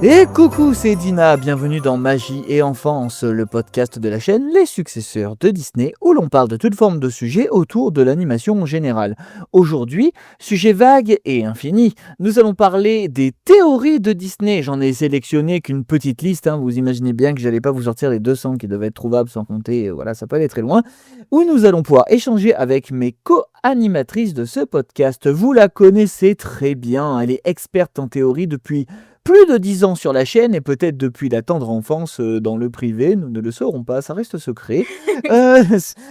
Et coucou, c'est Dina, bienvenue dans Magie et Enfance, le podcast de la chaîne Les Successeurs de Disney, où l'on parle de toute forme de sujet autour de l'animation en général. Aujourd'hui, sujet vague et infini, nous allons parler des théories de Disney. J'en ai sélectionné qu'une petite liste, vous imaginez bien que j'allais pas vous sortir les 200 qui devaient être trouvables sans compter, voilà, ça peut aller très loin, où nous allons pouvoir échanger avec mes co-animatrices de ce podcast. Vous la connaissez très bien, elle est experte en théorie depuis plus de 10 ans sur la chaîne et peut-être depuis la tendre enfance dans le privé, nous ne le saurons pas, ça reste secret.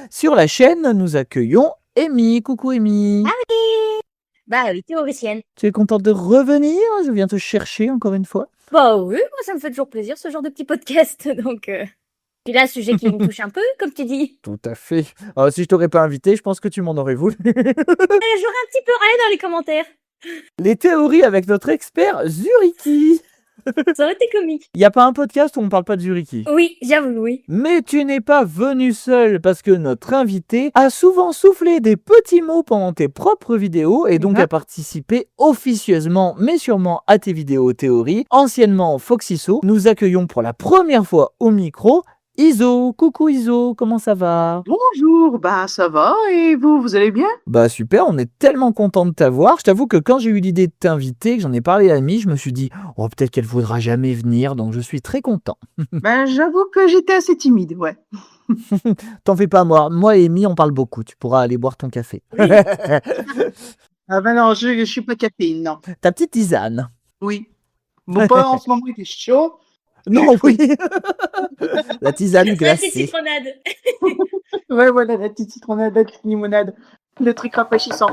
Sur la chaîne, nous accueillons Amy. Coucou Amy. Les théoriciennes. Tu es contente de revenir? Je viens te chercher encore une fois. Bah oui, moi ça me fait toujours plaisir ce genre de petit podcast, donc... Puis là, sujet qui me touche un peu, comme tu dis. Tout à fait. Alors, si je t'aurais pas invité, je pense que tu m'en aurais voulu. J'aurais un petit peu rien dans les commentaires. Les théories avec notre expert Zuriki. Ça aurait été comique. Il n'y a pas un podcast où on parle pas de Zuriki. Oui, j'avoue, oui. Mais tu n'es pas venu seul parce que notre invité a souvent soufflé des petits mots pendant tes propres vidéos et donc a participé officieusement mais sûrement à tes vidéos théories. Anciennement Foxiso, nous accueillons pour la première fois au micro Iso. Coucou Iso, comment ça va? Bonjour, ça va et vous allez bien? Super, on est tellement content de t'avoir. Je t'avoue que quand j'ai eu l'idée de t'inviter, que j'en ai parlé à Amy, je me suis dit peut-être qu'elle voudra jamais venir, donc je suis très content. J'avoue que j'étais assez timide, ouais. T'en fais pas, moi et Amy on parle beaucoup, tu pourras aller boire ton café. Oui. Non, je suis pas caféine, non. Ta petite tisane. Oui. Bon, pas en ce moment, il était chaud. Non, oui. La tisane La glacée. petite citronnade. Ouais, voilà, la petite citronnade, la petite limonade, le truc rafraîchissant.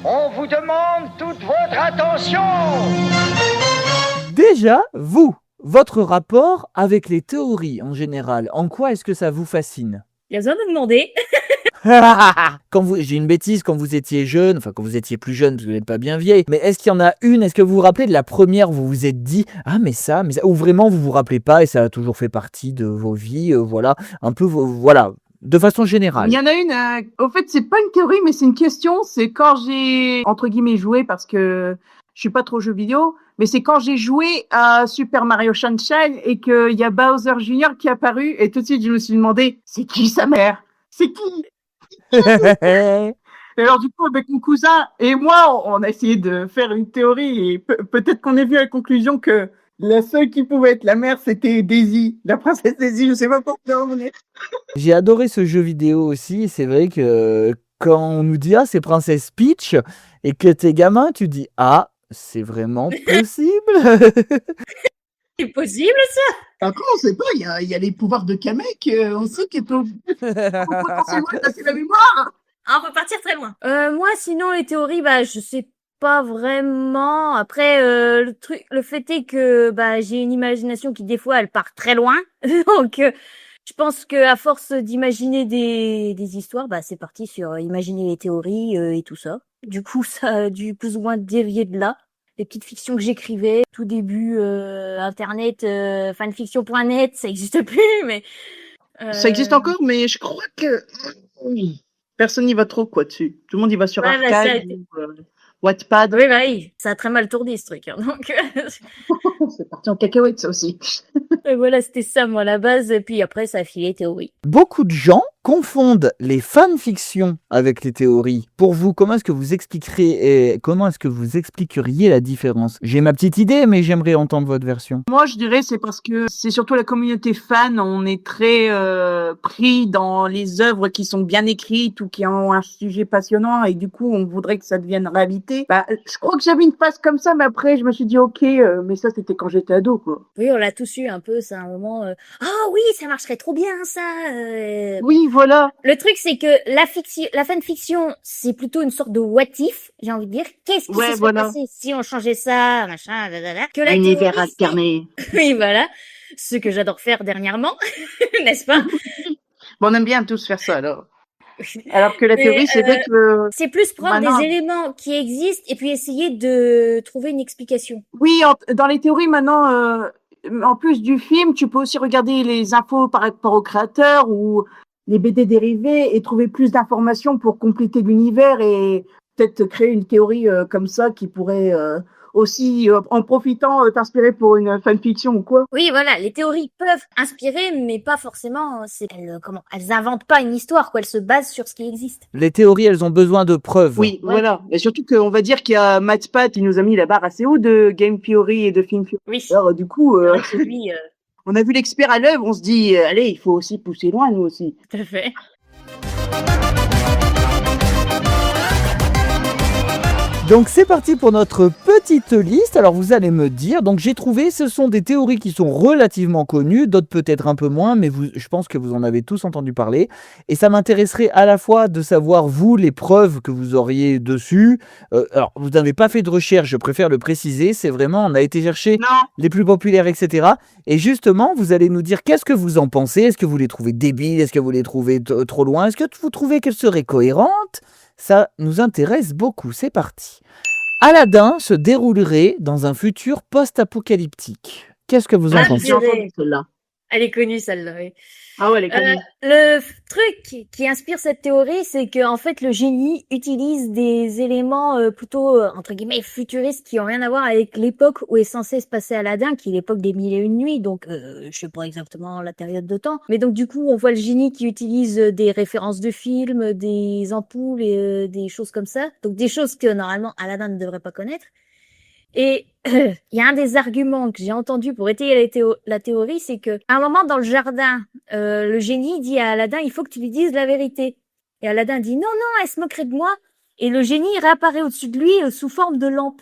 On vous demande toute votre attention. Déjà, votre rapport avec les théories en général, en quoi est-ce que ça vous fascine? Il y a besoin de demander. J'ai une bêtise, quand vous étiez jeune, enfin quand vous étiez plus jeune, parce que vous n'êtes pas bien vieille, mais est-ce qu'il y en a une, est-ce que vous vous rappelez de la première où vous vous êtes dit « Ah mais ça », ou vraiment vous vous rappelez pas et ça a toujours fait partie de vos vies, voilà, un peu, voilà, de façon générale. Il y en a une, au fait, c'est pas une théorie, mais c'est une question, c'est quand j'ai, entre guillemets, joué, parce que je suis pas trop jeu vidéo, mais c'est quand j'ai joué à Super Mario Sunshine et qu'il y a Bowser Jr. qui est apparu, et tout de suite je me suis demandé « C'est qui sa mère? C'est qui ?» Et alors du coup, avec mon cousin et moi, on a essayé de faire une théorie et peut-être qu'on est venu à la conclusion que la seule qui pouvait être la mère, c'était Daisy, la princesse Daisy. Je sais pas pourquoi on est. J'ai adoré ce jeu vidéo aussi, c'est vrai que quand on nous dit « Ah, c'est Princesse Peach » et que t'es gamin, tu dis « Ah, c'est vraiment possible ?» C'est possible, ça? Encore, on sait pas, il y a les pouvoirs de Kamek, on sait qu'elle peut potentiellement effacer la mémoire. Ah, on peut partir très loin. Moi, sinon, les théories, je sais pas vraiment. Après, le fait est que j'ai une imagination qui, des fois, elle part très loin. Donc, je pense que à force d'imaginer des histoires, c'est parti sur imaginer les théories et tout ça. Du coup, ça a dû plus ou moins dévier de là. Les petites fictions que j'écrivais, tout début, Internet, fanfiction.net, ça existe plus, mais... Ça existe encore, mais je crois que personne n'y va trop dessus. Tout le monde y va sur Archive ou Wattpad. Oui, ça a très mal tourné ce truc. Donc, c'est parti en cacahuète, ça aussi. Et voilà, c'était ça, moi, la base. Et puis après, ça a filé théorie. Beaucoup de gens confondent les fanfictions avec les théories. Pour vous, comment est-ce que vous expliqueriez la différence? J'ai ma petite idée, mais j'aimerais entendre votre version. Moi, je dirais c'est parce que c'est surtout la communauté fan. On est très pris dans les œuvres qui sont bien écrites ou qui ont un sujet passionnant et du coup, on voudrait que ça devienne réalité. Je crois que j'avais une phase comme ça, mais après, je me suis dit ok, mais ça, c'était quand j'étais ado, quoi. Oui, on l'a tous eu un peu, ça, à un moment. Ah oui, ça marcherait trop bien, ça. Oui, voilà. Le truc, c'est que la fanfiction, c'est plutôt une sorte de what if, j'ai envie de dire. Qu'est-ce qui se serait passé si on changeait ça, machin, que la univers alterné. Oui, voilà. Ce que j'adore faire dernièrement, n'est-ce pas? Bon, on aime bien tous faire ça, alors. Alors que la théorie, c'est vrai que... C'est plus prendre des éléments qui existent et puis essayer de trouver une explication. Oui, dans les théories, maintenant, en plus du film, tu peux aussi regarder les infos par rapport au créateur ou les BD dérivés et trouver plus d'informations pour compléter l'univers et peut-être créer une théorie comme ça qui pourrait aussi en profitant t'inspirer pour une fanfiction ou quoi. Oui, voilà, les théories peuvent inspirer, mais pas forcément. Elles inventent pas une histoire, quoi. Elles se basent sur ce qui existe. Les théories, elles ont besoin de preuves. Oui, voilà. Et surtout qu'on va dire qu'il y a MathPat, il nous a mis la barre assez haut de Game Theory et de Film Theory. Oui. Alors du coup, C'est vrai que lui, on a vu l'expert à l'œuvre, on se dit, allez, il faut aussi pousser loin, nous aussi. tout à fait. Donc c'est parti pour notre petite liste. Alors vous allez me dire, donc j'ai trouvé, ce sont des théories qui sont relativement connues, d'autres peut-être un peu moins, mais je pense que vous en avez tous entendu parler. Et ça m'intéresserait à la fois de savoir, vous, les preuves que vous auriez dessus. Alors vous n'avez pas fait de recherche, je préfère le préciser, c'est vraiment, on a été chercher les plus populaires, etc. Et justement, vous allez nous dire qu'est-ce que vous en pensez. Est-ce que vous les trouvez débiles? Est-ce que vous les trouvez trop loin? Est-ce que vous trouvez qu'elles seraient cohérentes? Ça nous intéresse beaucoup, c'est parti. Aladdin se déroulerait dans un futur post-apocalyptique. Qu'est-ce que vous en pensez? J'ai entendu celle-là. Elle est connue, celle-là, oui. Ah ouais, elle est connue. Le truc qui inspire cette théorie, c'est que en fait le génie utilise des éléments plutôt entre guillemets futuristes qui ont rien à voir avec l'époque où est censé se passer Aladdin, qui est l'époque des Mille et une nuits. Donc je sais pas exactement la période de temps, mais donc du coup on voit le génie qui utilise des références de films, des ampoules et des choses comme ça. Donc des choses que normalement Aladdin ne devrait pas connaître. Et il y a un des arguments que j'ai entendu pour étayer la théorie, c'est que à un moment dans le jardin, le génie dit à Aladdin, il faut que tu lui dises la vérité. Et Aladdin dit non, elle se moquerait de moi. Et le génie réapparaît au-dessus de lui sous forme de lampe.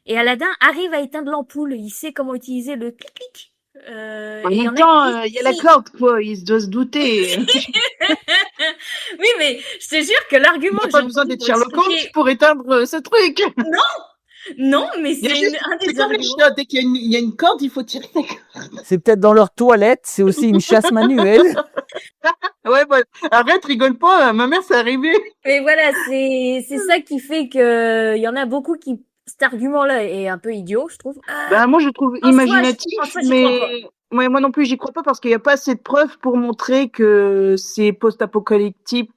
Et Aladdin arrive à éteindre l'ampoule. Il sait comment utiliser le clic-clic. En même temps, il y a la corde, quoi. Il doit se douter. Oui, mais je te jure que l'argument Il que n'y a j'ai pas besoin entendu d'être pour Sherlock Holmes expliquer... pour éteindre ce truc. Non, mais c'est un C'est des comme les arguments. chiottes. Dès qu'il y a une corde, il faut tirer la corde. C'est peut-être dans leur toilette, c'est aussi une chasse manuelle. Ouais, bah, arrête, rigole pas. Ma mère, c'est arrivé. Et voilà, c'est ça qui fait que il y en a beaucoup qui cet argument-là est un peu idiot, je trouve. Bah, moi, je trouve En soi, imaginatif, en soi, j'y crois pas. mais ouais, moi non plus, j'y crois pas parce qu'il n'y a pas assez de preuves pour montrer que c'est post-apocalyptique.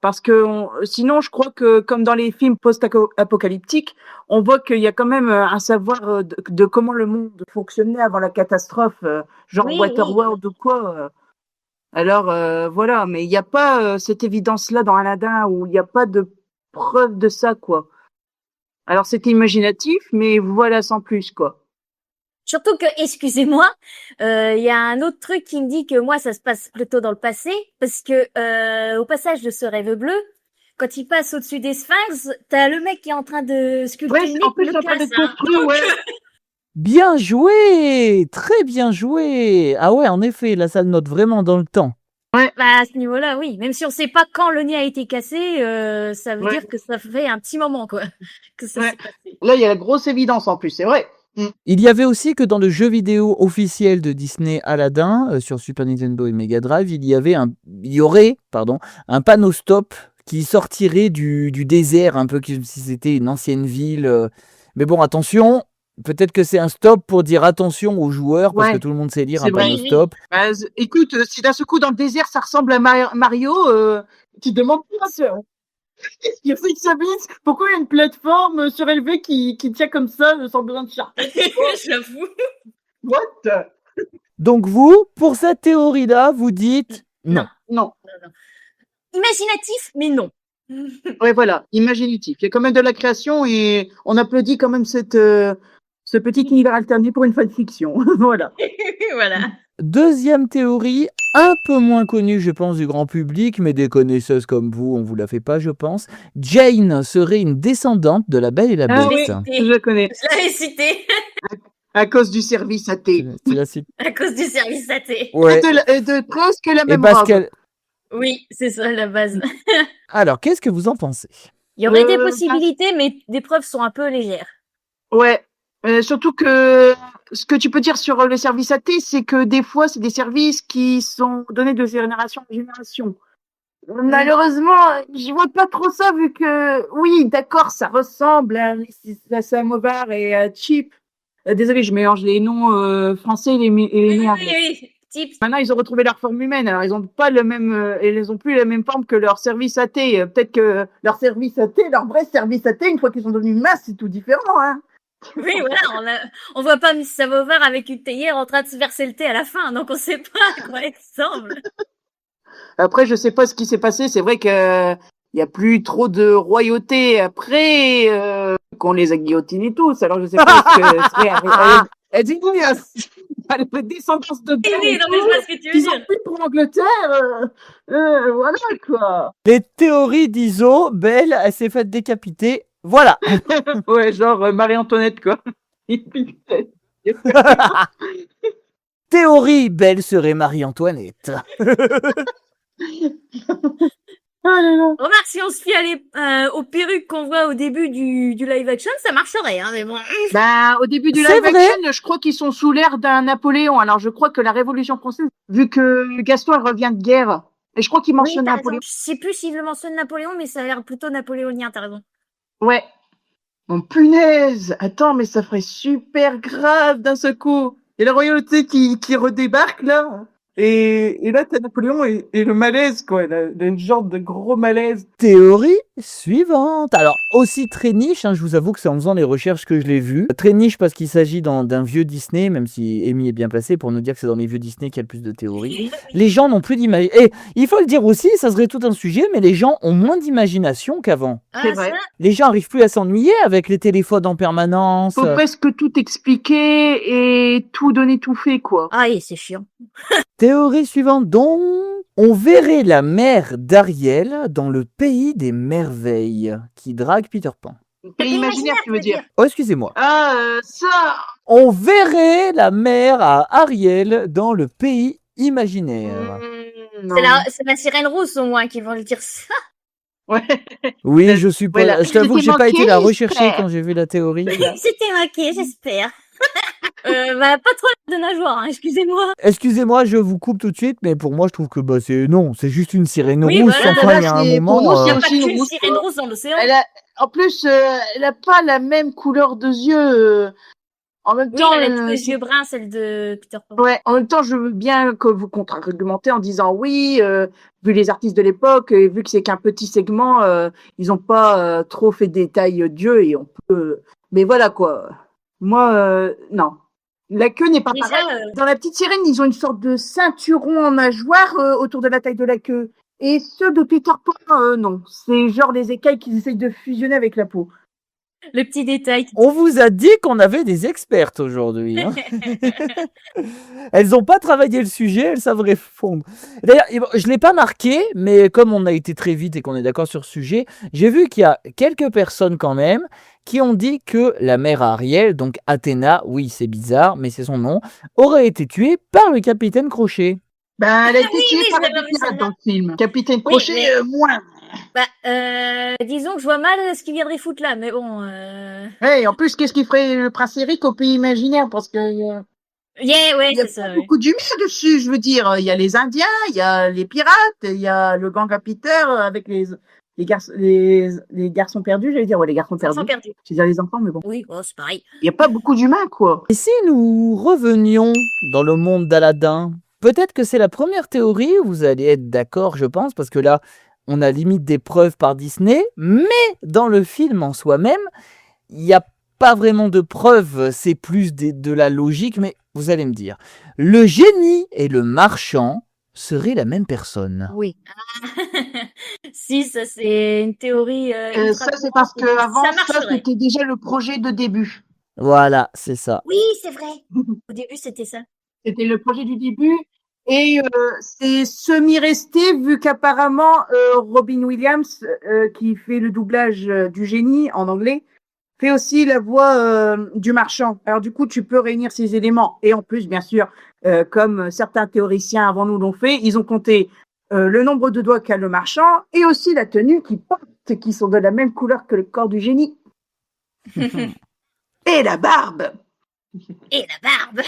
Parce que sinon, je crois que comme dans les films post-apocalyptiques, on voit qu'il y a quand même un savoir de comment le monde fonctionnait avant la catastrophe, genre Oui, Waterworld ou quoi. Alors voilà, mais il n'y a pas cette évidence-là dans Aladdin où il n'y a pas de preuve de ça, quoi. Alors c'était imaginatif, mais voilà, sans plus, quoi. Surtout que, excusez-moi, il y a un autre truc qui me dit que moi, ça se passe plutôt dans le passé, parce que au passage de ce rêve bleu, quand il passe au-dessus des sphinx, t'as le mec qui est en train de sculpter Ouais, une en mythe, plus, le c'est en train casse, d'être hein. construit, ouais. Bien joué! Très bien joué! Ah ouais, en effet, là, ça le note vraiment dans le temps. Bah, à ce niveau-là, oui. Même si on sait pas quand le nez a été cassé, ça veut dire que ça fait un petit moment, quoi, que ça s'est passé. Là, il y a la grosse évidence en plus, c'est vrai. Il y avait aussi que dans le jeu vidéo officiel de Disney Aladdin, sur Super Nintendo et Mega Drive, il y aurait un panneau stop qui sortirait du désert, un peu comme si c'était une ancienne ville. Mais bon, attention, peut-être que c'est un stop pour dire attention aux joueurs, parce que tout le monde sait lire c'est un vrai. panneau stop. Bah, écoute, si d'un seul coup dans le désert ça ressemble à Mario, tu te demandes pas ça. Qu'est-ce qu'il fait de sa bise? Pourquoi il y a une plateforme surélevée qui tient comme ça sans besoin de charpenter? J'avoue. What? Donc vous, pour cette théorie-là, vous dites non. Non. Imaginatif, mais non. Ouais, voilà, imaginatif. Il y a quand même de la création et on applaudit quand même ce petit univers alterné pour une fanfiction. Voilà. Voilà. Deuxième théorie, un peu moins connue, je pense, du grand public, mais des connaisseuses comme vous, on vous la fait pas, je pense. Jane serait une descendante de la Belle et la Bête. Ah oui, je la connais. Je l'avais cité. À cause du service à thé. C'est la suite. À cause du service à thé. Ouais. Et de presque la Et même parce robe. qu'elle... Oui, c'est ça la base. Alors, qu'est-ce que vous en pensez? Il y aurait des possibilités, mais des preuves sont un peu légères. Ouais. Surtout que ce que tu peux dire sur le service à thé, c'est que des fois, c'est des services qui sont donnés de génération en génération. Malheureusement, j'y vois pas trop ça vu que, oui, d'accord, ça ressemble à Samovar et à Chip. Désolé, je mélange les noms français et les noms anglais. Oui. Type. Maintenant, ils ont retrouvé leur forme humaine. Alors, ils ont pas le même, ils ont plus la même forme que leur service à thé. Peut-être que leur service à thé, leur vrai service à thé, une fois qu'ils sont devenus masses, c'est tout différent, hein. Oui, voilà, on voit pas Miss Samovar avec une théière en train de se verser le thé à la fin, donc on sait pas à quoi elle ressemble. Après, je sais pas ce qui s'est passé. C'est vrai que il y a plus trop de royauté après qu'on les a guillotinés tous. Alors je sais pas ce que serait. Elle dit oui, elle a descendance de Oui, Belle oui, et non, mais je tout. vois ce que tu veux Ils ont dire. pris pour l'Angleterre. Voilà quoi. Les théories d'Iso, Belle, elle s'est faite décapiter. Voilà. Ouais, genre Marie-Antoinette quoi. Théorie, Belle serait Marie-Antoinette. Ah là là. Remarque, si on se fie aux perruques qu'on voit au début du live action, ça marcherait, hein, mais bon. Bah, au début du C'est live vrai. action, je crois qu'ils sont sous l'ère d'un Napoléon. Alors, je crois que la Révolution française, vu que Gaston elle revient de guerre, et je crois qu'il Oui, mentionne t'as raison. Napoléon. Je sais plus s'il le mentionne Napoléon, mais ça a l'air plutôt napoléonien, t'as raison. Ouais. Bon, punaise! Attends, mais ça ferait super grave d'un seul coup. Et la royauté qui redébarque, là. Et là, t'as Napoléon et le malaise, quoi. Le genre de gros malaise. Théorie suivante. Alors, aussi très niche, hein, je vous avoue que c'est en faisant les recherches que je l'ai vu. Très niche parce qu'il s'agit d'un vieux Disney, même si Amy est bien placée pour nous dire que c'est dans les vieux Disney qu'il y a le plus de théories. Les gens n'ont plus d'imagination. Et il faut le dire aussi, ça serait tout un sujet, mais les gens ont moins d'imagination qu'avant. C'est Ah, vrai. ça, Les gens arrivent plus à s'ennuyer avec les téléphones en permanence. Faut presque tout expliquer et tout donner tout fait, quoi. ah, oui, c'est chiant. Théorie suivante donc. On verrait la mère d'Ariel dans le pays des merveilles qui drague Peter Pan. Pays imaginaire, tu veux dire. Oh, excusez-moi. Ah, ça! On verrait la mère à Ariel dans le pays imaginaire. Non. C'est la sirène rousse, au moins, qui vont le dire ça. Ouais. Oui, je suis pas. Voilà. Je t'avoue que j'ai C'était pas été manqué, la rechercher j'espère. quand j'ai vu la théorie. C'était maqué, j'espère. Pas trop de nageoires, hein, excusez-moi. Excusez-moi, je vous coupe tout de suite, mais pour moi, je trouve que bah c'est non, c'est juste une sirène Oui, rousse. voilà, Enfin, il y a un c'est- moment. pour nous, Il n'y a c'est pas aussi une qu'une rousse, sirène quoi. rousse dans l'océan. En plus, elle a pas la même couleur de yeux. En même Oui, temps, elle a les yeux bruns, celle de Peter Pan. ouais, en même temps, je veux bien que vous contre-argumentez en disant oui, vu les artistes de l'époque, et vu que c'est qu'un petit segment, ils ont pas trop fait de détails d'yeux et on peut. Mais voilà quoi. Moi, non. La queue n'est pas Déjà, pareille. Dans la petite sirène, ils ont une sorte de ceinturon en nageoire autour de la taille de la queue. Et ceux de Peter Pan, non. C'est genre les écailles qu'ils essayent de fusionner avec la peau. le petit détail. On vous a dit qu'on avait des expertes aujourd'hui. Hein. Elles n'ont pas travaillé le sujet, elles savent répondre. D'ailleurs, je ne l'ai pas marqué, mais comme on a été très vite et qu'on est d'accord sur ce sujet, j'ai vu qu'il y a quelques personnes quand même qui ont dit que la mère Ariel, donc Athéna, oui c'est bizarre, mais c'est son nom, aurait été tuée par le capitaine Crochet. Ben, elle a été oui, tuée oui, par je la l'avais vu, pirate celle-là. dans le film. Capitaine Oui, Crochet, mais- moins. Disons que je vois mal ce qu'il viendrait foutre là, mais bon. Ouais, en plus, qu'est-ce qu'il ferait le prince Eric au pays imaginaire? Parce que Yeah, ouais, il y a c'est ça. pas Ouais. beaucoup d'humains dessus, je veux dire. Il y a les Indiens, il y a les pirates, il y a le gang à Peter avec les garçons perdus, j'allais dire. Ouais, les garçons Ils sont perdus. perdus. Je veux dire les enfants, mais bon. Oui, oh, c'est pareil. Il y a pas beaucoup d'humains, quoi. Et si nous revenions dans le monde d'Aladin, peut-être que c'est la première théorie, vous allez être d'accord, je pense, parce que là, on a limite des preuves par Disney, mais dans le film en soi-même, il n'y a pas vraiment de preuves, c'est plus de la logique, mais vous allez me dire, le génie et le marchand seraient la même personne. Oui. Si, ça c'est une théorie. Ça, c'est parce que avant ça ça, marcherait. c'était déjà le projet de début. Voilà, c'est ça. Oui, c'est vrai. Au début, c'était ça. C'était le projet du début. Et c'est semi-resté vu qu'apparemment Robin Williams, qui fait le doublage du génie en anglais, fait aussi la voix du marchand. Alors du coup, tu peux réunir ces éléments. Et en plus, bien sûr, comme certains théoriciens avant nous l'ont fait, ils ont compté le nombre de doigts qu'a le marchand et aussi la tenue qu'il porte, qui sont de la même couleur que le corps du génie. Et la barbe. Et la barbe.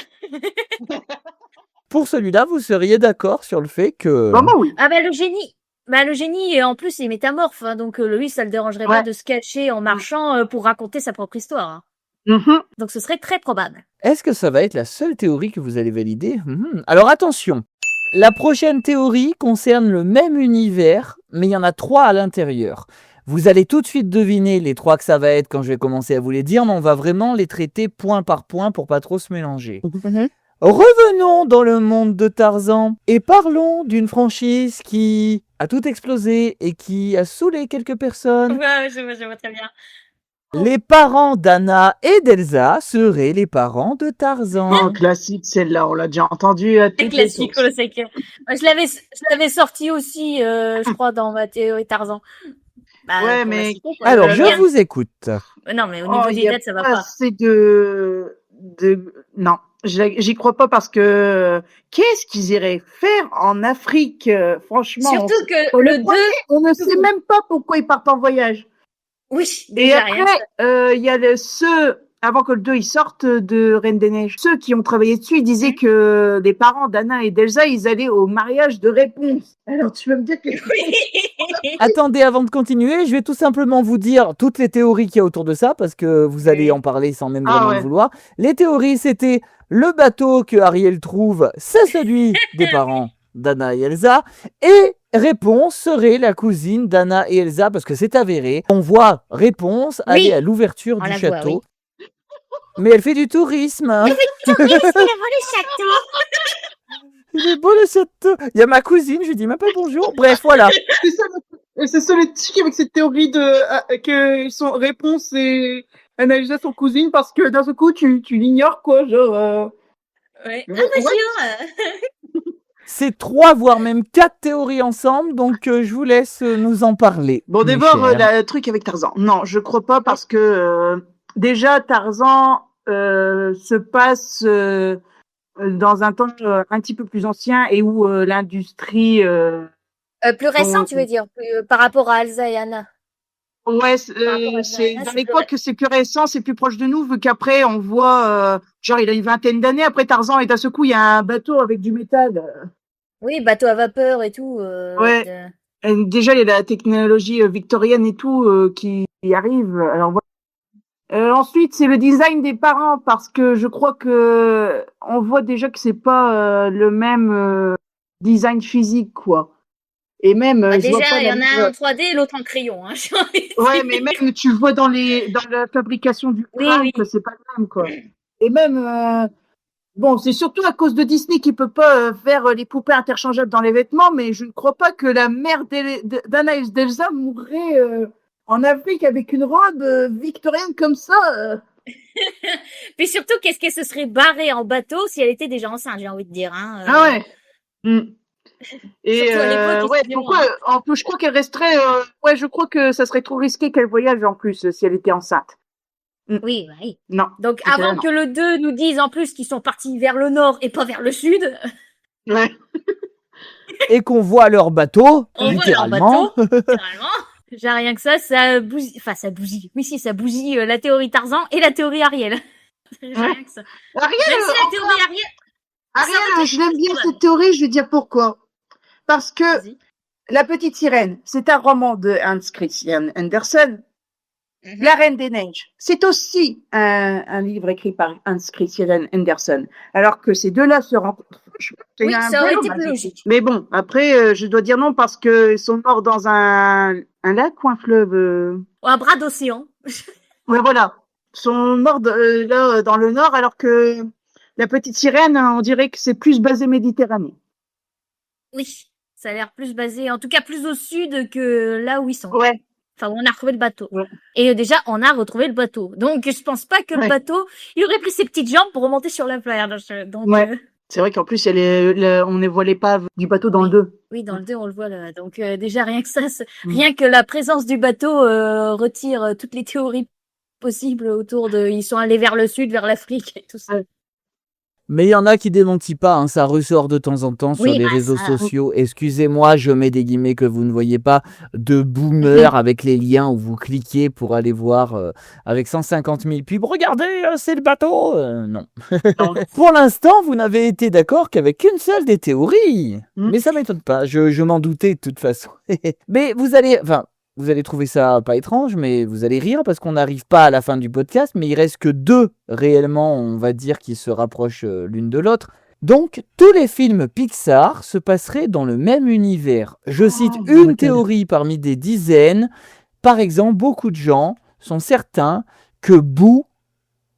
Pour celui-là, vous seriez d'accord sur le fait que... Vraiment, oui. Ah bah le génie, en plus, il est métamorphe, hein, donc lui, ça le dérangerait pas Ouais. de se cacher en marchant pour raconter sa propre histoire. Hein. Mhm. Donc ce serait très probable. Est-ce que ça va être la seule théorie que vous allez valider? Alors attention, la prochaine théorie concerne le même univers, mais il y en a 3 à l'intérieur. Vous allez tout de suite deviner les 3 que ça va être quand je vais commencer à vous les dire, mais on va vraiment les traiter point par point pour pas trop se mélanger. Revenons dans le monde de Tarzan et parlons d'une franchise qui a tout explosé et qui a saoulé quelques personnes. Ouais, je vois très bien. Les parents d'Anna et d'Elsa seraient les parents de Tarzan. Oh, classique, celle-là, on l'a déjà entendu à C'est toutes les classique, sources. c'est que... Moi, je l'avais sorti aussi, je crois, dans ma théorie Tarzan. Bah, Ouais, pour la mais- citer, quoi. Alors, Le je lien. vous écoute. Non, mais au niveau il des y a dates, ça va pas pas. assez non, j'y crois pas parce que qu'est-ce qu'ils iraient faire en Afrique, franchement. Surtout que on le le 2... on ne sait même pas pourquoi ils partent en voyage. Oui, Et déjà, rien que ça. après, il y a ceux, avant que le 2 ils sortent de Reine des Neiges, ceux qui ont travaillé dessus, ils disaient que les parents d'Anna et d'Elsa, ils allaient au mariage de Réponse. Alors tu vas me dire que... Attendez, avant de continuer, je vais tout simplement vous dire toutes les théories qu'il y a autour de ça, parce que vous allez en parler sans même vraiment le vouloir. Les théories, c'était le bateau que Ariel trouve, c'est celui des parents d'Anna et Elsa, et Réponse serait la cousine d'Anna et Elsa, parce que c'est avéré. On voit Réponse aller à l'ouverture on du la voit, château. Mais elle fait du tourisme. Hein. Oui, c'est le château. Il est beau le château. Il y a ma cousine, je lui dis même pas bonjour. Bref, voilà. C'est ça le truc avec cette théorie de que ils sont Réponse et Annalisa sont cousines parce que d'un seul coup tu l'ignores quoi, genre. Ouais. Ah, Ouais. bonjour. C'est 3, voire même 4 théories ensemble, donc je vous laisse nous en parler. Bon, mes d'abord, chers. le truc avec Tarzan. Non, je crois pas parce que déjà Tarzan se passe dans un temps un petit peu plus ancien et où l'industrie. Plus récent, on- tu veux dire, par rapport à Elsa et Anna. Ouais, rapport à c'est Diana, dans c'est l'époque c'est plus récent, c'est plus proche de nous vu qu'après on voit genre il a une vingtaine d'années après Tarzan et d'un seul coup il y a un bateau avec du métal. Oui, bateau à vapeur et tout. Ouais. Et déjà il y a la technologie victorienne et tout qui arrive. Alors voilà. Ensuite, c'est le design des parents parce que je crois que on voit déjà que c'est pas le même design physique quoi. Et même Bah, je vois déjà, pas il y la en a un en 3D et l'autre en crayon. Hein, j'ai envie de ouais, dire. mais même tu vois dans la fabrication du Oui, crâne oui. que c'est pas le même quoi. Et même bon, c'est surtout à cause de Disney qui peut pas faire les poupées interchangeables dans les vêtements, mais je ne crois pas que la mère d'Anna et d'Elsa mourrait en Afrique avec une robe victorienne comme ça. Puis surtout, qu'est-ce qu'elle se serait barrée en bateau si elle était déjà enceinte, j'ai envie de dire. Hein, Ah ouais. Mm. Et Surtout à l'époque, ouais, excusez-moi, pourquoi en plus je crois qu'elle resterait ouais, je crois que ça serait trop risqué qu'elle voyage en plus si elle était enceinte. Oui, bah oui. Non. Donc, c'est avant clair, que le 2 nous dise en plus qu'ils sont partis vers le nord et pas vers le sud, non. Ouais. Et qu'on voit leur bateau, on voit leur littéralement. bateau, littéralement. J'ai rien que ça bousille. Enfin, ça bousille. Oui, si, ça bousille la théorie Tarzan et la théorie Ariel. J'ai rien que ça. Ariel, Même si la théorie Ariel. Ariel, je l'aime bien cette théorie, je vais dire pourquoi. Parce que Vas-y. La Petite Sirène, c'est un roman de Hans Christian Andersen. Mhm. La Reine des Neiges, c'est aussi un livre écrit par Hans Christian Andersen. Alors que ces deux-là se rencontrent. Oui, ça aurait été plus logique. Mais bon, après, je dois dire non parce que ils sont morts dans un lac ou un fleuve. Ou un bras d'océan. Ouais, voilà. Ils sont morts là dans le nord, alors que La Petite Sirène, on dirait que c'est plus basé Méditerranée. Oui, ça a l'air plus basé, en tout cas plus au sud que là où ils sont. Ouais. Enfin, où on a retrouvé le bateau. Ouais. Et déjà, on a retrouvé le bateau. Donc, je pense pas que le Ouais. bateau, il aurait pris ses petites jambes pour remonter sur la plage. Donc, Ouais. C'est vrai qu'en plus, on ne voit l'épave du bateau dans le 2. oui, dans le 2, on le voit là. Donc, déjà, rien que ça, rien que la présence du bateau retire toutes les théories possibles autour de, ils sont allés vers le sud, vers l'Afrique et tout ça. Ouais. Mais il y en a qui démentit pas, hein, ça ressort de temps en temps sur Oui, les bah, réseaux ça. sociaux. Excusez-moi, je mets des guillemets que vous ne voyez pas, de boomers avec les liens où vous cliquez pour aller voir avec 150 000 pubs. Regardez, c'est le bateau. Non. Non. Pour l'instant, vous n'avez été d'accord qu'avec une seule des théories. Mm. Mais ça m'étonne pas, je m'en doutais de toute façon. Mais vous allez trouver ça pas étrange, mais vous allez rire parce qu'on n'arrive pas à la fin du podcast, mais il reste que 2 réellement, on va dire, qui se rapprochent l'une de l'autre. Donc, tous les films Pixar se passeraient dans le même univers. Je cite une lequel ? théorie parmi des dizaines. par exemple, beaucoup de gens sont certains que Boo,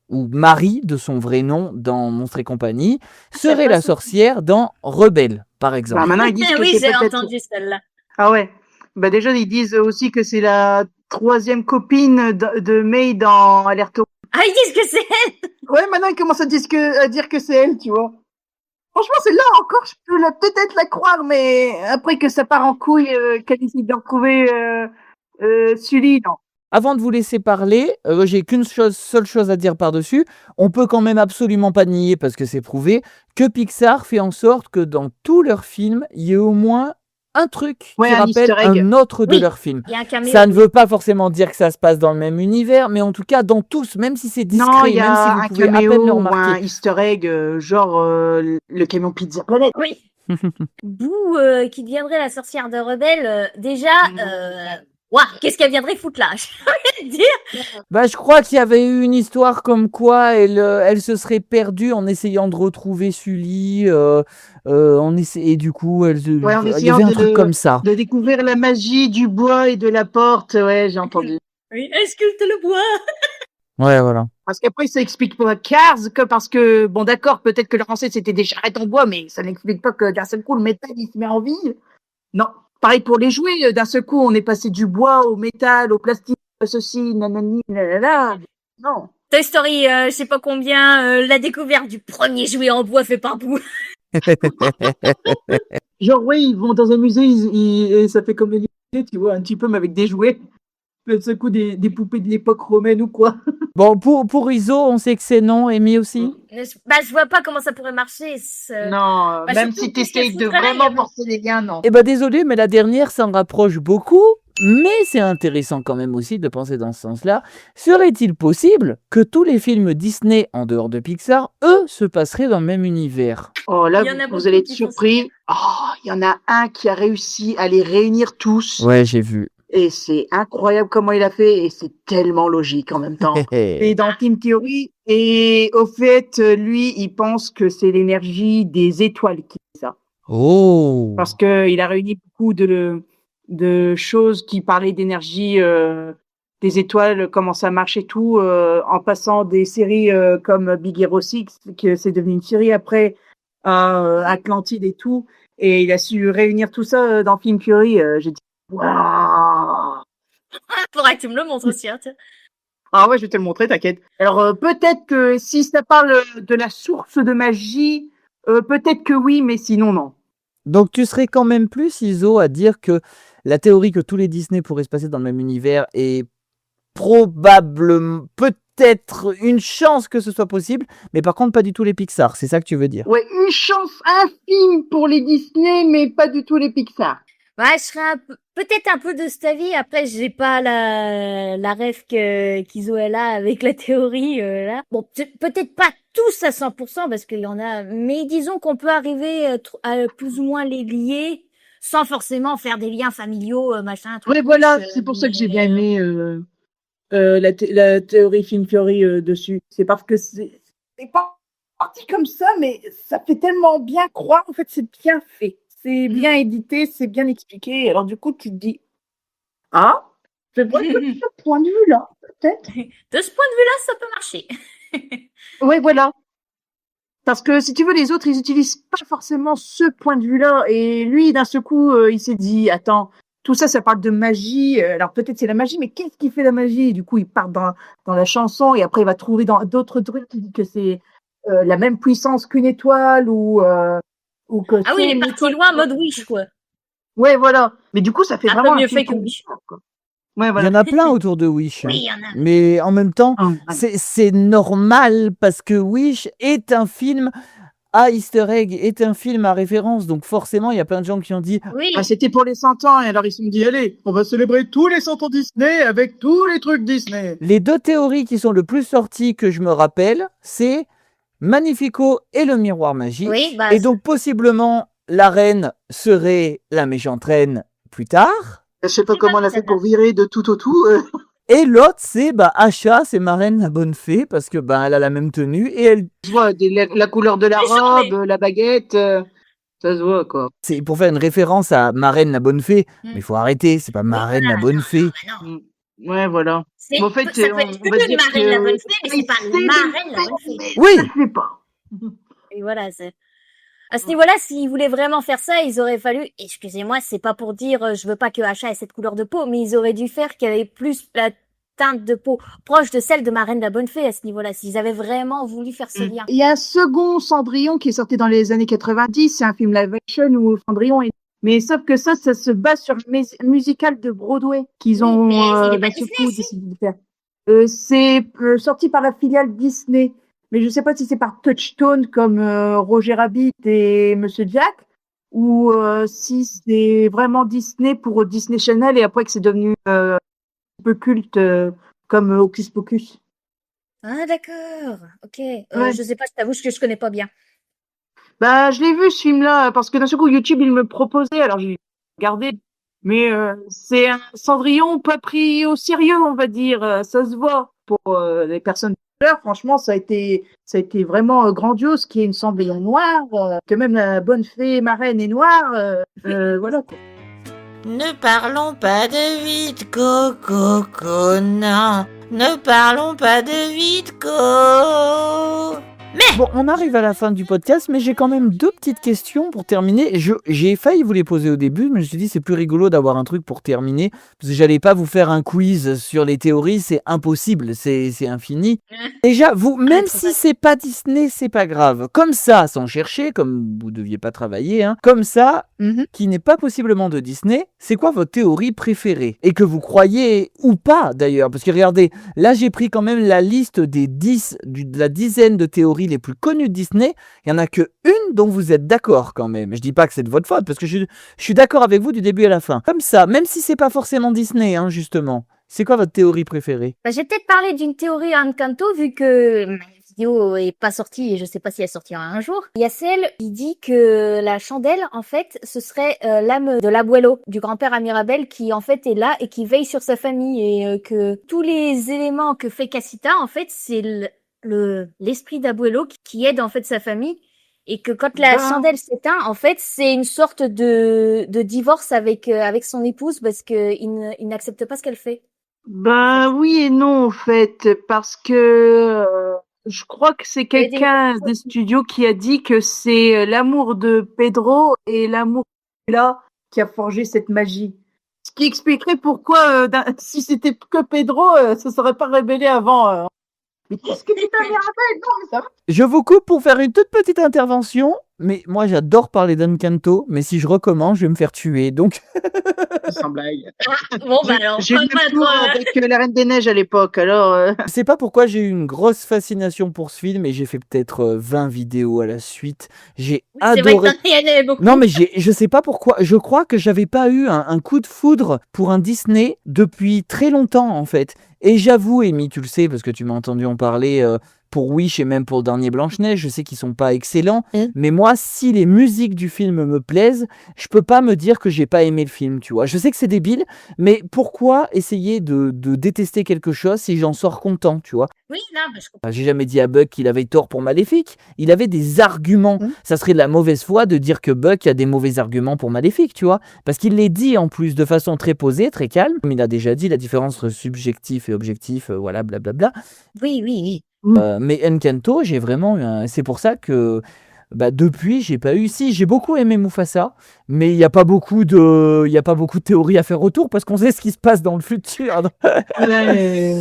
ou Marie de son vrai nom dans Monstres et compagnie, serait pas la ça. sorcière dans Rebelle, par Bah, exemple. maintenant, ils disent que Oui, c'est j'ai peut-être... entendu celle-là. Ah ouais. Bah, déjà, ils disent aussi que c'est la troisième copine de May dans Alerte au... Ah, ils disent que c'est elle. Ouais, maintenant, ils commencent à dire que c'est elle, tu vois. Franchement, c'est là encore, je peux peut-être la croire, mais après que ça part en couille, qu'elle décide de retrouver Sully, non. Avant de vous laisser parler, j'ai seule chose à dire par-dessus. On peut quand même absolument pas nier, parce que c'est prouvé, que Pixar fait en sorte que dans tous leurs films, il y ait au moins un truc Ouais, qui un rappelle easter egg. un autre de Oui. leurs films. Il y a un caméo. Ça ne veut pas forcément dire que ça se passe dans le même univers, mais en tout cas dans tous, même si c'est Non, discret, il y même si a vous un pouvez à peine caméo le ou remarquer. un easter egg, genre le camion Pizza Planet. Oui. Boo qui deviendrait la sorcière de Rebelle, déjà, ouah, qu'est-ce qu'elle viendrait foutre là? J'ai envie de dire. Bah, je crois qu'il y avait eu une histoire comme quoi elle se serait perdue en essayant de retrouver Sully, et du coup, Ouais, en il y essayant avait un truc comme ça. de découvrir la magie du bois et de la porte. Ouais, j'ai entendu. Oui, sculpte le bois. Ouais, voilà. Parce qu'après, ça explique pas Cars que parce que, bon, d'accord, peut-être que leur ancêtre c'était des charrettes en bois, mais ça n'explique pas que d'un seul coup, le métal, il se met en vie. Non. Pareil pour les jouets, d'un seul coup, on est passé du bois au métal, au plastique, ceci, nanani, nanana. Non. Toy Story, je sais pas combien, la découverte du premier jouet en bois fait par Boo. Genre, ouais, ils vont dans un musée, et ça fait comme les musées, tu vois, un petit peu, mais avec des jouets. D'un seul coup, des poupées de l'époque romaine ou quoi. Bon, pour Iso, on sait que c'est non, Amy aussi. Bah, je vois pas comment ça pourrait marcher. Non, Bah, même surtout, si qu'est-ce qu'elle t'essayes de foutrait là, vraiment il y a- forcer les liens, non. Eh ben désolé, mais la dernière s'en rapproche beaucoup, mais c'est intéressant quand même aussi de penser dans ce sens-là. Serait-il possible que tous les films Disney en dehors de Pixar, eux, se passeraient dans le même univers? Oh, là, Il y en a vous beaucoup allez être qui font ça. surpris. Oh, il y en a un qui a réussi à les réunir tous. Ouais, j'ai vu. Et c'est incroyable comment il a fait, et c'est tellement logique en même temps. C'est dans Team Theory, et au fait, lui, il pense que c'est l'énergie des étoiles qui fait ça. Oh. Parce que il a réuni beaucoup de choses qui parlaient d'énergie, des étoiles, comment ça marche et tout, en passant des séries comme Big Hero 6, que c'est devenu une série après, Atlantide et tout. Et il a su réunir tout ça dans Team Theory. J'ai dit, waouh! Faudrait que tu me le montres aussi, hein, tiens. Ah ouais, je vais te le montrer, t'inquiète. Alors peut-être que si ça parle de la source de magie, peut-être que oui, mais sinon non. Donc tu serais quand même plus, Iso, à dire que la théorie que tous les Disney pourraient se passer dans le même univers est probablement, peut-être une chance que ce soit possible, mais par contre pas du tout les Pixar, c'est ça que tu veux dire? Ouais, une chance infime pour les Disney, mais pas du tout les Pixar. Ouais, je serais peut-être un peu de cet avis. Après, j'ai pas la rêve qu'Iso est là avec la théorie, là. Bon, peut-être pas tous à 100% parce qu'il y en a, mais disons qu'on peut arriver à plus ou moins les lier sans forcément faire des liens familiaux, machin, truc. Ouais, voilà, c'est pour ça que j'ai bien aimé la théorie Film Theory dessus. C'est parce que c'est pas parti comme ça, mais ça fait tellement bien croire. En fait, c'est bien fait. C'est bien édité, c'est bien expliqué. Alors du coup, tu te dis, ah, c'est vrai que de ce point de vue-là, peut-être. De ce point de vue-là, ça peut marcher. Ouais, voilà. Parce que si tu veux, les autres, ils utilisent pas forcément ce point de vue-là. Et lui, d'un seul coup, il s'est dit, attends, tout ça, ça parle de magie. Alors peut-être c'est la magie, mais qu'est-ce qui fait la magie? Et du coup, il part dans la chanson et après, il va trouver dans d'autres trucs qui dit que c'est la même puissance qu'une étoile ou que Ah oui, c'est il est une parti étoile. loin, mode Wish, quoi. Ouais, voilà. Mais du coup, ça fait Un peu vraiment mieux un film fait que pour Wish. Pixar, quoi. Ouais, Il y voilà. en a plein autour de Wish, Oui, il y en a. mais en même temps, Ah, c'est normal parce que Wish est un film à easter egg, est un film à référence, donc forcément, il y a plein de gens qui ont dit Oui. Ah, c'était pour les 100 ans, et alors ils se sont dit, allez, on va célébrer tous les 100 ans Disney avec tous les trucs Disney. les deux théories qui sont le plus sorties que je me rappelle, c'est Magnifico et le miroir magique. Oui, bah, Et donc, possiblement, la reine serait la méchante reine plus tard. Je sais pas comment on a fait pour virer de tout au tout. Et l'autre, c'est Asha, c'est ma reine la bonne fée, parce que elle a la même tenue et elle. Je vois la couleur de la robe, la baguette, ça se voit quoi. C'est pour faire une référence à ma reine la bonne fée, Mm. mais il faut arrêter, c'est pas ma reine la bonne fée. Bah non. Ouais, voilà. C'est, Mais en fait, ça peut être on va une dire marraine la bonne que fée, mais il c'est pas sait marraine le la bonne faire, fée. mais Oui. ça le fait pas. Et voilà, à ce niveau-là, s'ils voulaient vraiment faire ça, ils auraient fallu, excusez-moi, c'est pas pour dire, je veux pas que Asha ait cette couleur de peau, mais ils auraient dû faire qu'elle ait plus la teinte de peau proche de celle de Marraine la Bonne Fée à ce niveau-là, s'ils avaient vraiment voulu faire ce lien. Il y a un second Cendrillon qui est sorti dans les années 90, c'est un film live action où Cendrillon est... Mais sauf que ça se base sur le musical de Broadway qu'ils Oui, ont mais il est pas d'un seul Disney, coup si. décidé de faire. C'est sorti par la filiale Disney, mais je sais pas si c'est par Touchstone comme Roger Rabbit et Monsieur Jack, ou si c'est vraiment Disney pour Disney Channel et après que c'est devenu un peu culte comme Hocus Pocus. Ah, d'accord. Ok. Ouais. Je sais pas, je t'avoue que je connais pas bien. Bah, je l'ai vu ce film-là parce que d'un seul coup YouTube il me proposait, alors j'ai regardé, mais c'est un Cendrillon pas pris au sérieux, on va dire, ça se voit pour les personnes de couleur. Franchement, ça a été vraiment grandiose, qu'il y ait une Cendrillon noire, que même la bonne fée marraine est noire, voilà quoi. Ne parlons pas de vide, Coco, non. Ne parlons pas de vide, Coco. Bon, on arrive à la fin du podcast, mais j'ai quand même deux petites questions pour terminer. J'ai failli vous les poser au début, mais je me suis dit c'est plus rigolo d'avoir un truc pour terminer, parce que j'allais pas vous faire un quiz sur les théories, c'est impossible, c'est infini. Déjà, vous, même si c'est pas Disney, c'est pas grave. Comme ça, sans chercher, comme vous deviez pas travailler, hein, comme ça, qui n'est pas possiblement de Disney, c'est quoi votre théorie préférée? Et que vous croyez ou pas d'ailleurs, parce que regardez, là j'ai pris quand même la liste des 10, de la dizaine de théories les plus connues de Disney. Il n'y en a que une dont vous êtes d'accord quand même. Je dis pas que c'est de votre faute, parce que je suis d'accord avec vous du début à la fin. Comme ça, même si c'est pas forcément Disney, hein, justement. C'est quoi votre théorie préférée? Bah, j'ai peut-être parlé d'une théorie Encanto, vu que ma vidéo est pas sortie et je sais pas si elle sortira un jour. Il y a celle qui dit que la chandelle, en fait, ce serait l'âme de l'abuelo, du grand-père à Mirabel, qui en fait est là et qui veille sur sa famille, et que tous les éléments que fait Casita, en fait, c'est l'esprit d'abuelo qui aide en fait sa famille. Et que quand la chandelle s'éteint, en fait, c'est une sorte de divorce avec son épouse, parce que il n'accepte pas ce qu'elle fait. Ben oui et non en fait, parce que je crois que c'est quelqu'un des studios qui a dit que c'est l'amour de Pedro et l'amour de Sheila qui a forgé cette magie. Ce qui expliquerait pourquoi, si c'était que Pedro, ça serait pas révélé avant. Mais qu'est-ce que tu t'as rappelé? Non, mais ça va. Je vous coupe pour faire une toute petite intervention, mais moi j'adore parler d'Encanto, mais si je recommence, je vais me faire tuer, donc... Sans blague. Bon, bah alors, J'ai eu le tour avec La Reine des Neiges à l'époque, alors... Je sais pas pourquoi j'ai eu une grosse fascination pour ce film, et j'ai fait peut-être 20 vidéos à la suite. J'ai c'est vrai adoré... que t'en y allais beaucoup. Non, mais je sais pas pourquoi. Je crois que j'avais pas eu un coup de foudre pour un Disney depuis très longtemps, en fait. Et j'avoue, Amy, tu le sais, parce que tu m'as entendu en parler pour Wish et même pour le dernier Blanche-Neige, je sais qu'ils sont pas excellents. Mais moi, si les musiques du film me plaisent, je peux pas me dire que j'ai pas aimé le film, tu vois. Je sais que c'est débile, mais pourquoi essayer de détester quelque chose si j'en sors content, tu vois? Oui, non, bah, je comprends. J'ai jamais dit à Buck qu'il avait tort pour Maléfique. Il avait des arguments. Ça serait de la mauvaise foi de dire que Buck a des mauvais arguments pour Maléfique, tu vois. Parce qu'il les dit en plus de façon très posée, très calme. Comme il a déjà dit, la différence entre subjectif et objectif, voilà, blablabla. Oui, oui, oui. Mais Encanto, j'ai vraiment eu c'est pour ça que depuis, j'ai pas eu... Si, j'ai beaucoup aimé Mufasa, mais il n'y a pas beaucoup de théories à faire autour parce qu'on sait ce qui se passe dans le futur. Mais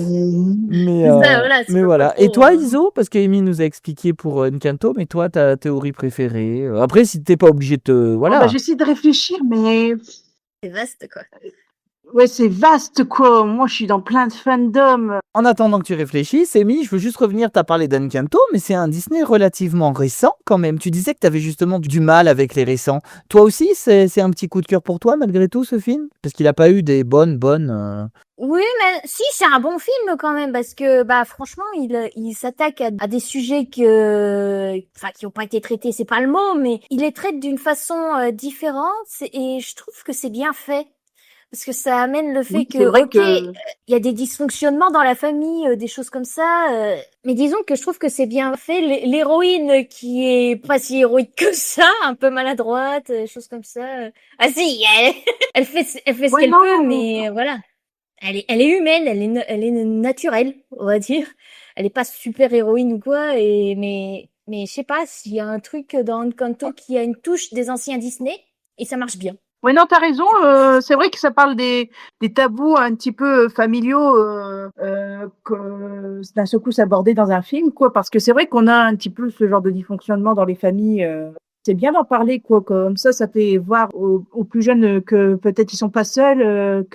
voilà. Et toi, Iso, parce qu'Amy nous a expliqué pour Encanto, mais toi, ta théorie préférée. Après, si t'es pas obligé de te... Voilà. J'essaie de réfléchir, mais... C'est vaste, quoi. Ouais, c'est vaste, quoi. Moi, je suis dans plein de fandom. En attendant que tu réfléchisses, Amy, je veux juste revenir, t'as parlé d'Encanto, mais c'est un Disney relativement récent quand même. Tu disais que t'avais justement du mal avec les récents. Toi aussi, c'est un petit coup de cœur pour toi, malgré tout, ce film? Parce qu'il a pas eu des bonnes... Oui, mais si, c'est un bon film quand même, parce que franchement, il s'attaque à des sujets qui ont pas été traités, c'est pas le mot, mais il les traite d'une façon différente, et je trouve que c'est bien fait. Parce que ça amène le fait il y a des dysfonctionnements dans la famille, des choses comme ça. Mais disons que je trouve que c'est bien fait. L'héroïne qui est pas si héroïque que ça, un peu maladroite, choses comme ça. Ah si, elle fait ce qu'elle peut, mais voilà. elle est humaine, elle est naturelle, on va dire. Elle est pas super héroïne ou quoi, mais je sais pas s'il y a un truc dans Encanto qui a une touche des anciens Disney et ça marche bien. Ouais, non, t'as raison. C'est vrai que ça parle des tabous un petit peu familiaux que d'un seul coup s'aborder dans un film, quoi. Parce que c'est vrai qu'on a un petit peu ce genre de dysfonctionnement dans les familles. C'est bien d'en parler, quoi. Comme ça fait voir aux plus jeunes que peut-être ils sont pas seuls,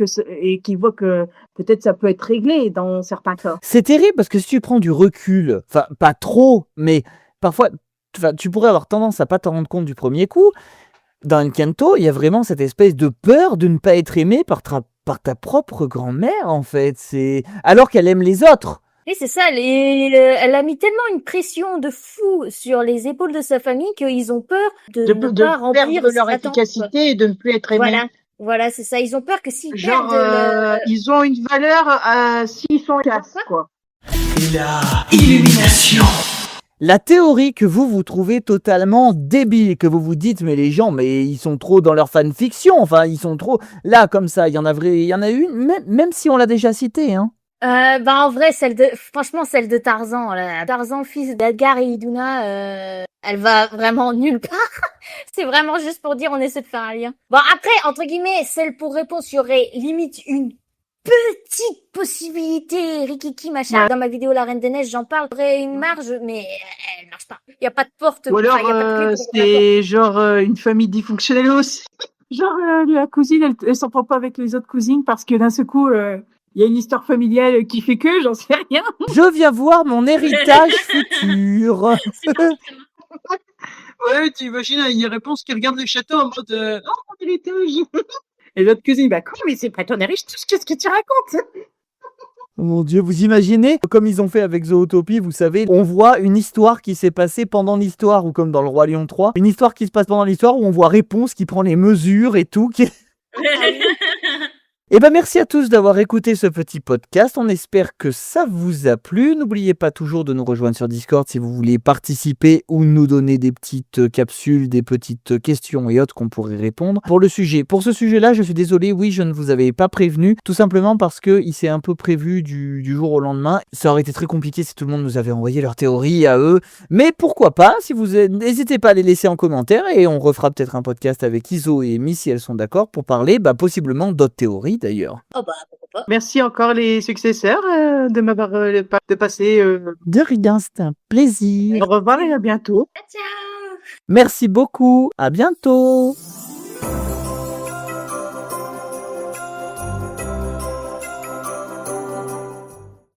et qu'ils voient que peut-être ça peut être réglé dans certains cas. C'est terrible parce que si tu prends du recul, enfin pas trop, mais parfois, tu pourrais avoir tendance à pas t'en rendre compte du premier coup. Dans Encanto, il y a vraiment cette espèce de peur de ne pas être aimé par ta propre grand-mère, en fait. Alors qu'elle aime les autres. Oui, c'est ça. Elle a mis tellement une pression de fou sur les épaules de sa famille qu'ils ont peur de ne pas remplir perdre leur cette attente, efficacité quoi. et de ne plus être aimés. Voilà, c'est ça. Ils ont peur que s'ils Genre, perdent ils ont une valeur s'ils sont efficaces, quoi. La illumination. La théorie que vous trouvez totalement débile, que vous vous dites, mais les gens, mais ils sont trop dans leur fanfiction, enfin, ils sont trop... Là, comme ça, il y en a une, même si on l'a déjà citée, hein. en vrai, franchement, celle de Tarzan, là. Tarzan, fils d'Edgar et Iduna, elle va vraiment nulle part. C'est vraiment juste pour dire on essaie de faire un lien. Bon, après, entre guillemets, celle pour réponse, il y aurait limite une petite possibilité, Rikiki, machin. Ouais. Dans ma vidéo La Reine des Neiges, j'en parle. Il y aurait une marge, mais elle marche pas. Il y a pas de porte. Ou alors, enfin, y a pas de clé pour ouvrir la porte. c'est genre une famille dysfonctionnelle aussi. Genre, la cousine, elle s'entend pas avec les autres cousines parce que d'un seul coup, il y a une histoire familiale qui fait que, j'en sais rien. Je viens voir mon héritage futur. Ouais, tu imagines une réponse qui regarde le château en mode oh, mon héritage. Et l'autre cousine, bah quoi, mais c'est pas ton héritage, qu'est-ce que tu racontes? Oh mon Dieu, vous imaginez, comme ils ont fait avec Zootopie, vous savez, on voit une histoire qui s'est passée pendant l'histoire, ou comme dans Le Roi Lion 3, une histoire qui se passe pendant l'histoire où on voit Réponse qui prend les mesures et tout. Et ben merci à tous d'avoir écouté ce petit podcast, on espère que ça vous a plu. N'oubliez pas toujours de nous rejoindre sur Discord si vous voulez participer ou nous donner des petites capsules, des petites questions et autres qu'on pourrait répondre. Pour ce sujet-là, je suis désolé, oui, je ne vous avais pas prévenu, tout simplement parce qu'il s'est un peu prévu du jour au lendemain. Ça aurait été très compliqué si tout le monde nous avait envoyé leur théorie à eux, mais pourquoi pas, n'hésitez pas à les laisser en commentaire et on refera peut-être un podcast avec Iso et Amy si elles sont d'accord pour parler possiblement d'autres théories d'ailleurs. Oh bah, pourquoi pas. Merci encore les successeurs de m'avoir de passer. De rien, c'est un plaisir. Au revoir et à bientôt. Ciao. Merci beaucoup, à bientôt.